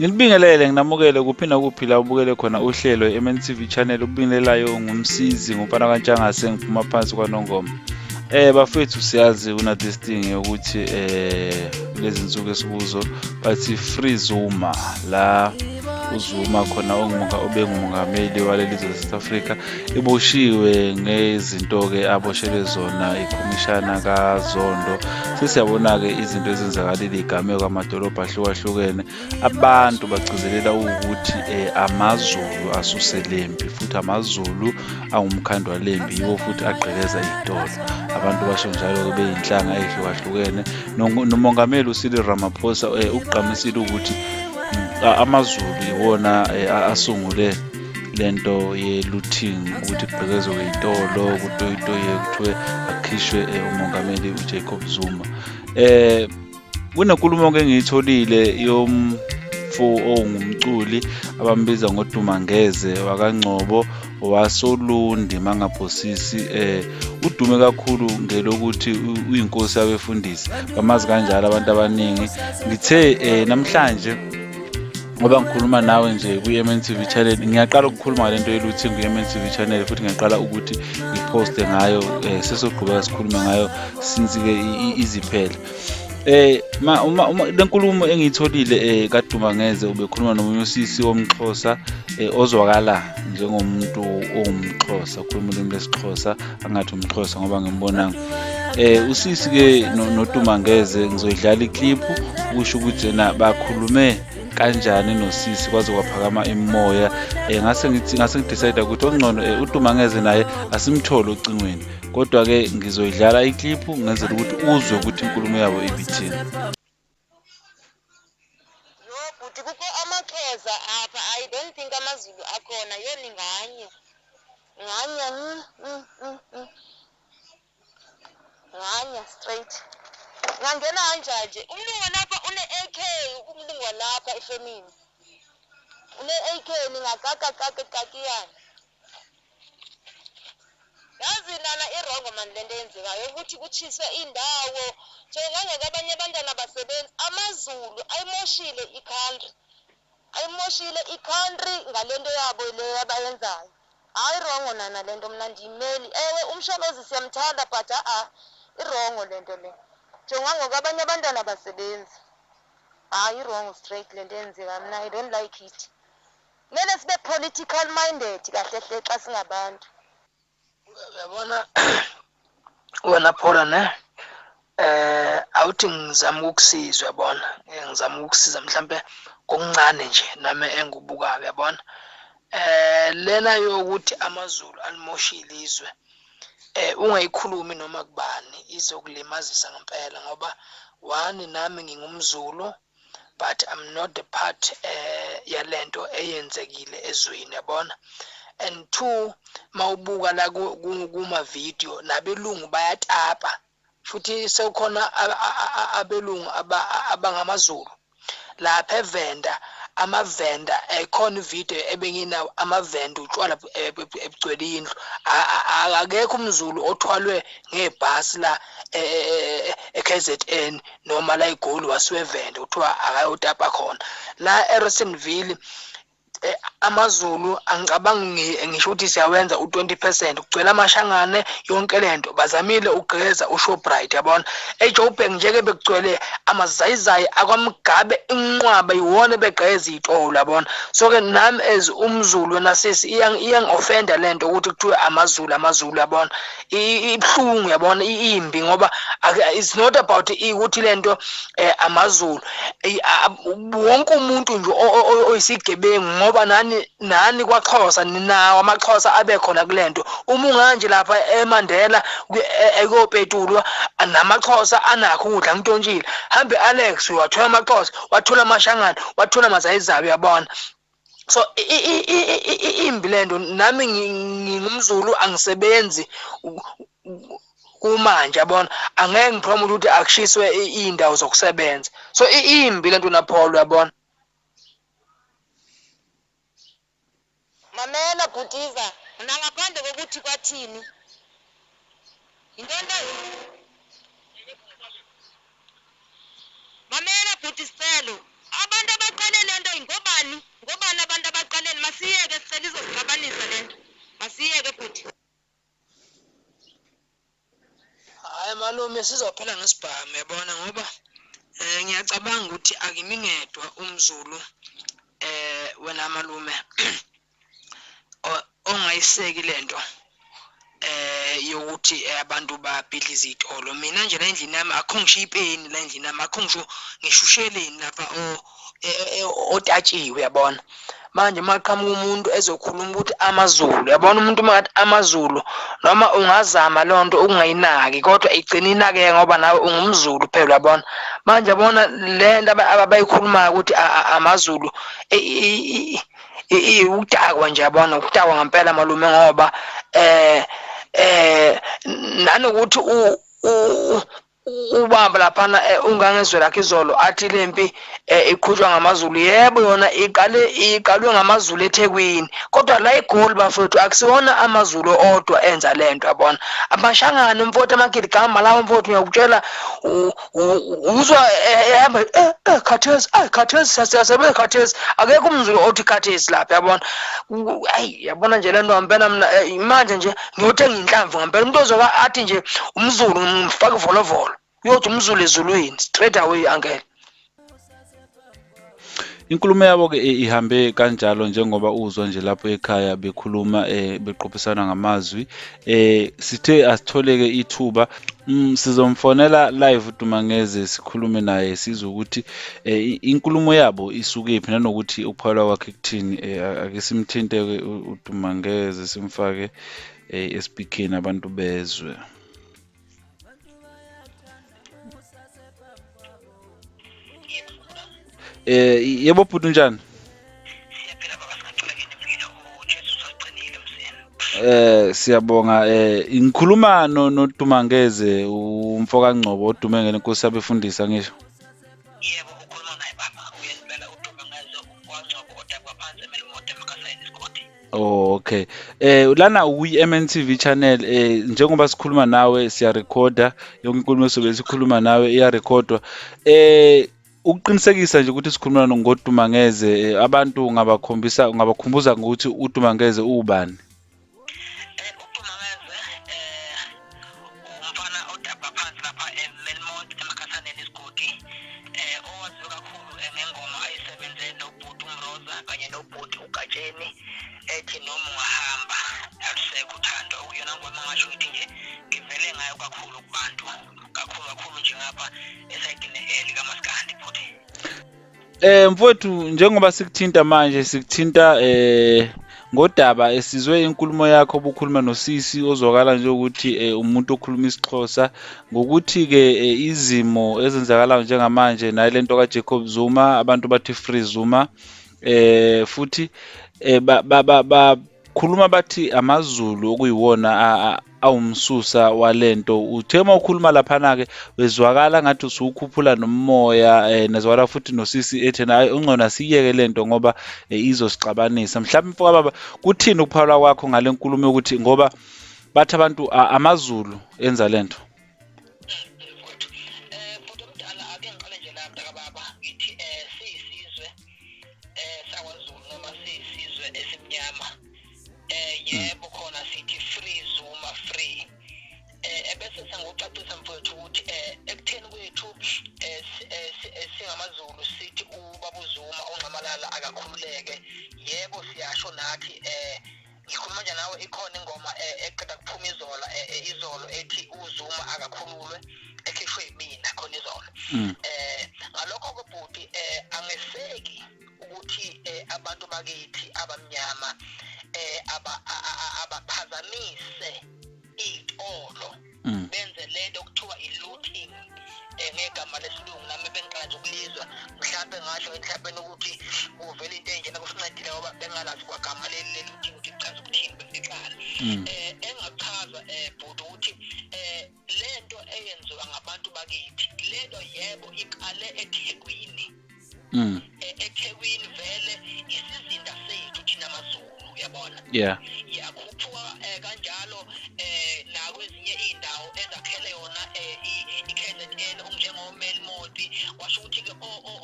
Nginibingelele nginamukele kuphi nakuphila ubukele khona uhlelo MNTV channel ubingelelayo ngumsizi ngumfana kaNtshangase ngiphuma phansi kwaNongoma. Bafethu siyazi una this thing ukuthi lezi nsuku esikuzo bathi free Zuma la uZuma khona obengumongameli waleli zwe South Africa iboshiwe ngezinto ke aboshelwe zona ikhomishana kaZondo. Sesiyabona ke izinto ezenzakalile igameko amadolobha ahlukahlukene abantu bagcizelela ukuthi amaZulu asuselempi futhi amaZulu angumkhandwa lempi yiwo futhi aqhekeza izitolo. Abantu basho njalo beyinhlanga ezihlukahlukene nomongameli uCyril Ramaphosa uqhamisile ukuthi amaZulu iwona asungule lento ye-looting ukuthi kubhekezwe izitolo kutoyitoye kuthiwe akhishwe umongameli uJacob Zuma. Kunenkulumo ke ngiyitholile yomfo ongumculi abambiza ngoDumangeze wakaGcobo waSolundi mangaphosisi udume kakhulu ngelokuthi uINKOSI YABEFUNDISI bamazi kanjalo abantu abaningi. Ngithe namhlanje ngoba ngikhuluma nawe nje ku-MNTV channel ngiyaqala ukukhuluma ngale nto ye-looting ku-MNTV channel futhi ngiyaqala ukuthi ngiposte ngayo sesoqhubeka sikhulume ngayo since-ke iziphela. Lenkulumo engiyitholile kaDumangeze ubekhuluma nomunye usisi womXhosa ozwakala njengomuntu ongumXhosa ukhuluma ulimi lesiXhosa angathi umXhosa ngoba ngimbonanga. Usisi ke noDumangeze ngizoyidlala iclip ukusho ukuthi yena bakhulume kanjani nosisi kwaze kwaphakama imimoya. Ngase ngidecide ukuthi ongcono uDumangeze naye asimthole ocingweni kodwa ke ngizoyidlala iclip ngenzela ukuthi uzwe ukuthi inkulumo yabo ibithini. Buti kukho amaXhosa apha, I don't think amaZulu akhona, yona nganye straight. Ngangena kanjanje umlungu lapha une-AK, umlungu walapha efemini une-AK ningakakakakakiyana. Yazi nana irongo mani lento eyenzekayo ukuthi kuchiswe indawo njengangeke abanye abantwana basebenzi. AmaZulu ayimoshile i-country ngalento yabo le abayenzayo. Hayi rongo nana lento mna ndiyimeli. Ewe umsholozi siyamthanda but irongo lento le njengangeke abanye abantwana basebenzi. Hayi irongo straight lento eyenzeka mna I don't like it. Kumele sibe political minded kahle hle xa singabantu. Uyabona wena Paula ne awuthi ngizama ukukusiza uyabona ngizama ukukusiza mhlambe kokuncane nje nami engubukayo uyabona lena yokuthi amaZulu alimoshile izwe ungayikhulumi noma kubani izokulimazisa ngempela ngoba one nami ngingumZulu but I'm not the part yalento eyenzekile ezweni yabona. And two, mawubuka la kuma video nabelungu bayatapa futhi sekukhona abelungu abangamaZulu lapha evenda amavenda ekhona ivideo ebenginawo amavenda utshwala ebugcwele indlu akekho umZulu othwalwe ngebhasi la eKZN noma la eGoli wasiwevenda kuthiwa akayotapa khona la eRisenville. AmaZulu angicabangi ngisho ukuthi siyawenza u20% kugcwele amashangane yonke lento bazamile ugqeza uShoprite yabona eJoburg njeke bekugcwele amazayizayi akwamgabe inqwaba yiwona begqeza izitolo yabona. So ke nami as umZulu nasisi iyangofenda lento ukuthi kuthiwe amaZulu yabona ibhlungu yabona imbi ngoba it's not about ukuthi lento amaZulu wonke umuntu nje oyisigebengu ngoba nani kwaXhosa ninawo amaXhosa abekhona kulento uma unganje lapha eMandela ekopetulwa namaXhosa anakho ukudla ngitontshile hambe Alex wathola amaXhosa wathola amashangana wathola amazayizayo yabona. So imbi lento nami ngingumZulu angisebenzi kumanje yabona angeke ngipromote ukuthi akushiswe indawo zokusebenza. So imbi lento naPaul yabona. Mamela Bhutiza, ngaphandle kokuthi kwathini into Mamela Bhuti Sicelo, abantu abaqale le nto ngobani abantu abaqaleni masiyeke sicela izosixabanisa le nto masiyeke futhi Hayi malume sizophela ngesibhamu yabona ngoba ngiyacabanga ukuthi akimi ngedwa umZulu wena malume ongayiseki lento yokuthi abantu babhidlize izitolo. Mina nje la endlini yami akho ngisho ipeni la endlini yami akho ngisho ngishusheleni lapha otatshiwe yabona. Manje maqhamuka umuntu ezokhuluma ukuthi amaZulu yabona umuntu mangathi amaZulu noma ungazama lonto ukungayinaki kodwa igcina inake ngoba nawe ungumZulu phela yabona. Manje yabona lento abayikhulumayo ukuthi amaZulu udakwa nje yabona ukudakwa ngempela malume ngoba nanokuthi ubaba laphana ungangezwe lakhe izolo athi lempi iqhutshwa ngamaZulu. Yebo yona iqalwe ngamaZulu eThekwini kodwa la eGoli bafowethu akusiwona amaZulu odwa enza lento yabona. Amashangane mfowethu amagidigama lawo mfowethu ngiyakutshela uzwa ehamba khathesi khathesi siyasebenza khathesi akekho umZulu othi khathesi lapha yabona. Hayi yabona nje lento ngempela mina manje nje ngiyothenga inhlamvu ngempela umuntu ozoba athi nje umZulu ngimfaka ivolovolo uyothi umZulu ezulwini straight away uncle. Inkulumo yabo ke ihambe kanjalo njengoba uzwa nje lapho ekhaya bekhuluma beqophisana ngamazwi. Sithe asitholeke ithuba sizomfonela live uDumangeze sikhulume naye sizwe ukuthi inkulumo yabo isukephi nanokuthi ukuphala kwakhe kuthini. Ake simthinte ke uDumangeze simfake espeakini abantu bezwe. Yebo bhuti njani? Siyaphila baba singaxolekeni impilo uJesu usagcinile mseni. Siyabonga ngikhuluma noDumangeze umfoka Gcobo odume ngeNkosi Yabefundisa ngisho. Yebo ukhuluma naye baba uyempela uDumangeze uwangcobo odabwa phansi emele imoto emakasayini isigodi. Oh okay. Lana uyi-MNTV channel njengoba sikhuluma nawe siyarekhoda yonke inkulumo esobe sikhuluma nawe iyarekhodwa. Ukuqinisekisa nje ukuthi sikhuluma ngoDumangeze abantu ungabakhumbuza ngokuthi uDumangeze ubani. uDumangeze umfana odabha phansi lapha eMelmont emakhasaneni isigodi owaziwe kakhulu ngengoma ayisebenze nobhuti uMroza kanye nobhuti uGatsheni ethi noma ungahamba alisekho uthando okuyona ngoma ngasho ukuthi nje ngivele ngayo kakhulu kubantu kakhulu nje ngapha esayidini likaMaskandi futhi. Mfowethu njengoba sikuthinta manje sikuthinta ngodaba esizwe inkulumo yakho obukhuluma nosisi ozwakala nje ukuthi umuntu okhuluma isiXhosa ngokuthi ke izimo ezenzakalayo njengamanje nayo lento kaJacob Zuma abantu bathi free Zuma futhi bakhuluma bathi amaZulu okuyiwona awumsusa walento. Uthema ukhuluma laphana ke wezwakala ngathi usukhuphula nomoya nezwakala futhi nosisi ethi naye ungcona siyeke lento ngoba izosixabanisa. Mhlawumbe mfoka baba kuthini ukuphala kwakho ngale nkulumo yokuthi ngoba bathi abantu amaZulu enza lento. Futhi omdala ake ngiqale nje la mntaka baba ngithi siyisizwe sakwaZulu noma siyisizwe esimnyama yebo khona sithi free Zuma free ebese sangokucacisa mfowethu ukuthi ekutheni kwethu singamaZulu sithi ubaba uZuma onqamalala akakhululeke yebo siyasho nathi ngikhuluma nje nawe ikhona ingoma eqeda kuphuma izolo ethi uZuma akakhululwe ekhishwe yimina khona izolo. Ngalokho ke bhuti angeseki ukuthi abantu bakithi abamnyama abaphazamise izitolo benze lento okuthiwa i-looting ngegama lesilungu nami bengiqala nje ukulizwa mhlawumbe ngasho enhlabeni ukuthi uvele into enjena kusincedile ngoba bengalazi kwagama le-looting ukuthi kuchaza ukuthini bekuqala. Engachaza bhuti ukuthi lento eyenziwa ngabantu bakithi lento yebo iqale eThekwini. eThekwini vele isizinda sethu thina maZulu uyabona. Yeah. Yakhuphuka kanjalo nakwezinye iy'ndawo ezakhele yona i-KZN njengoMelmoti washo ukuthi-ke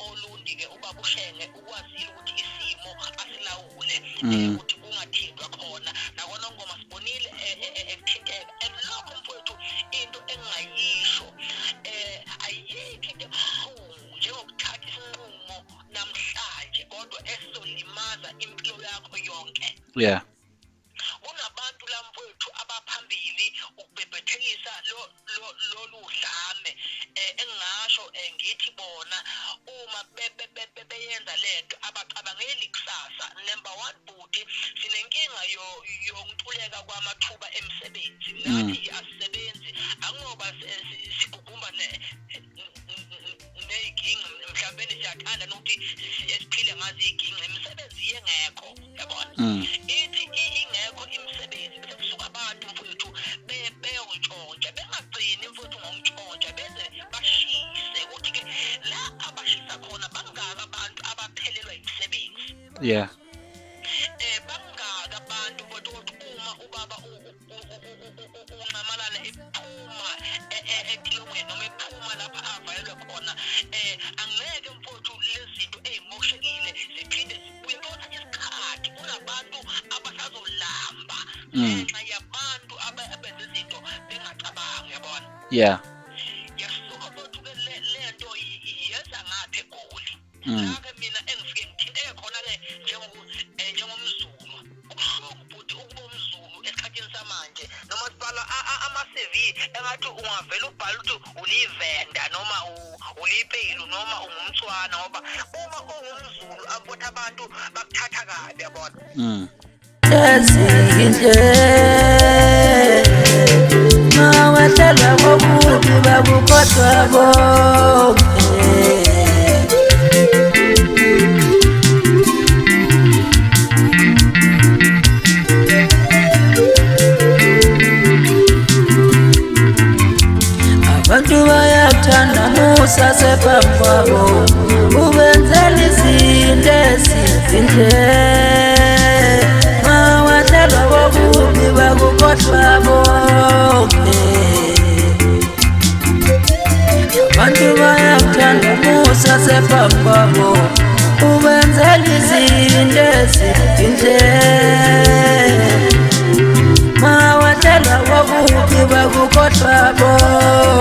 olundi-ke ubaba uShenge ukwazile ukuthi isimo asilawule ukuthi kungathintwa khona nakona ngoma sibonile ekuthinteka and lokho mfowethu into engingayisho ayikho into ebuhlungu njengokuthatha isinqumo namhlanje kodwa esizolimaza impilo yakho yonke. Yeah. Kunabantu la mfowethu abaphambili ukubhebhethekisa lolu dlame engingasho ngithi bona uma beyenza lento abacabangeli kusasa. Number 1 bhuti sinenkinga yokuntuleka kwamathuba emisebenzi nathi asisebenzi angoba sigugumba neyiginqi mhlawumbe siyathanda nokuthi siphile ngazi iginqi imisebenzi yengekho yabona ithi ingekho imisebenzi bese kusuka abantu mfowethu beyongitshontsha bengagcini mfowethu ngokutshontsha bese bashise ukuthi-ke la abashisa khona bangaka abantu abaphelelwa imisebenzi. Yeah. Bangaka abantu mfowethu uma ubaba unqamalala ephuma etilongweni noma ephuma lapha avalelwe khona angeke mfowethu lezi zinto ey'moshekile ziphinde zibuye kuyothatha isikhathi. Kunabantu abasazolamba ngenxa yabantu abenza izinto bengacabangi yabona. Yeah. Yasuka mfowethu-ke lento yenza ngaphi eGoli la-ke mina engifike ngithinteke khona-ke njengomZulu ubuhlungu bhuti ukuba umZulu esikhathini samanje noma sibala ama-CV engathi ungavela ubhala ukuthi ulivenda noma ulipeyili noma ungumtswana ngoba uma ungumZulu abona abantu bakuthatha kabi yabona. Mawahlala kokubi bakukhohlwa bonke. Abantu bayakuthanda musa sephambi kwabo ubenzela izinto ezinhle. Mawahlala kokubi bakukhohlwa bonke. Abantu bayakuthanda musa sephambi kwabo ubenzela izinto ezinhle. Mawahlala kokubi bakukhohlwa bonke.